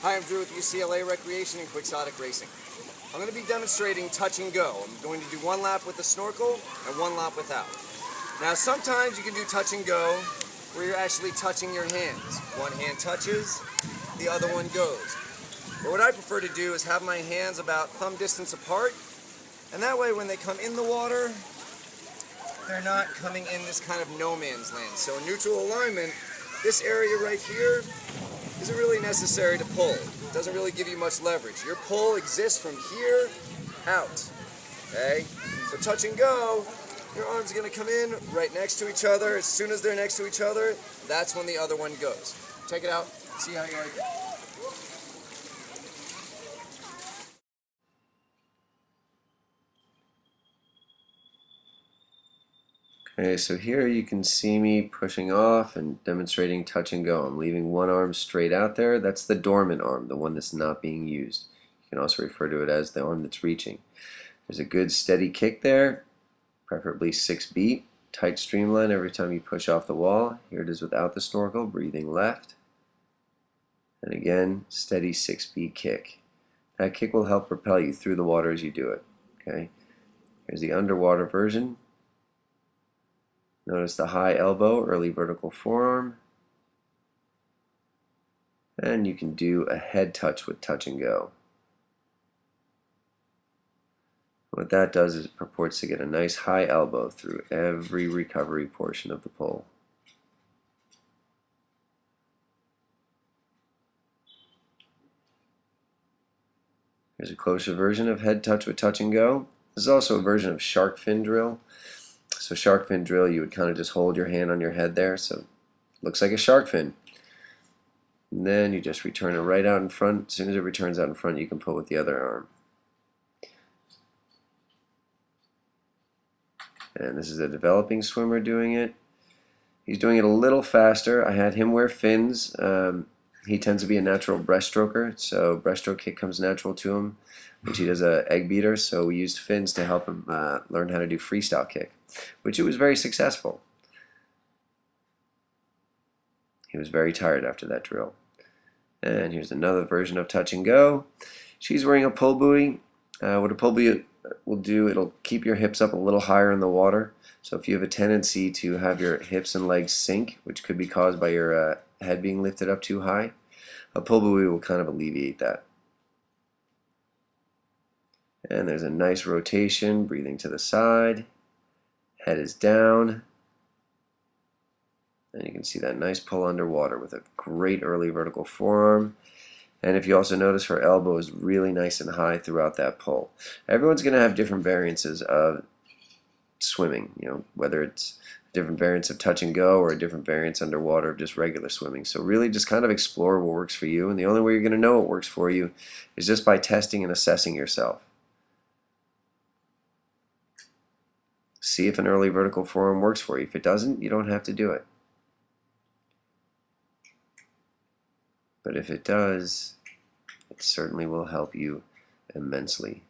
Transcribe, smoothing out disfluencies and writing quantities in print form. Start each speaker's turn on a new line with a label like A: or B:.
A: Hi, I'm Drew with UCLA Recreation and Quixotic Racing. I'm going to be demonstrating touch and go. I'm going to do one lap with the snorkel and one lap without. Now, sometimes you can do touch and go where you're actually touching your hands. One hand touches, the other one goes. But what I prefer to do is have my hands about thumb distance apart, and that way when they come in the water, they're not coming in this kind of no man's land. So in neutral alignment, this area right here isn't really necessary to pull. It doesn't really give you much leverage. Your pull exists from here out. Okay? So touch and go, your arms are going to come in right next to each other. As soon as they're next to each other, that's when the other one goes. Check it out. See how you like it.
B: Okay, so here you can see me pushing off and demonstrating touch and go. I'm leaving one arm straight out there. That's the dormant arm, the one that's not being used. You can also refer to it as the arm that's reaching. There's a good steady kick there, preferably 6 beat, tight streamline every time you push off the wall. Here it is without the snorkel, breathing left. And again, steady 6 beat kick. That kick will help propel you through the water as you do it. Okay. Here's the underwater version. Notice the high elbow, early vertical forearm. And you can do a head touch with touch and go. What that does is it purports to get a nice high elbow through every recovery portion of the pull. Here's a closer version of head touch with touch and go. This is also a version of shark fin drill. So shark fin drill, you would kind of just hold your hand on your head there, so it looks like a shark fin. And then you just return it right out in front. As soon as it returns out in front, you can pull with the other arm. And this is a developing swimmer doing it. He's doing it a little faster. I had him wear fins. He tends to be a natural breaststroker, so breaststroke kick comes natural to him, which he does a egg beater, so we used fins to help him learn how to do freestyle kick, which it was very successful. He was very tired after that drill. And here's another version of touch and go. She's wearing a pull buoy. What a pull buoy will do, it'll keep your hips up a little higher in the water. So if you have a tendency to have your hips and legs sink, which could be caused by your head being lifted up too high, a pull buoy will kind of alleviate that. And there's a nice rotation, breathing to the side. Head is down. And you can see that nice pull underwater with a great early vertical forearm. And if you also notice, her elbow is really nice and high throughout that pull. Everyone's going to have different variances of swimming, whether it's different variants of touch and go or a different variants underwater of just regular swimming. So really just kind of explore what works for you, and the only way you're going to know what works for you is just by testing and assessing yourself. See if an early vertical forearm works for you. If it doesn't, you don't have to do it. But if it does, it certainly will help you immensely.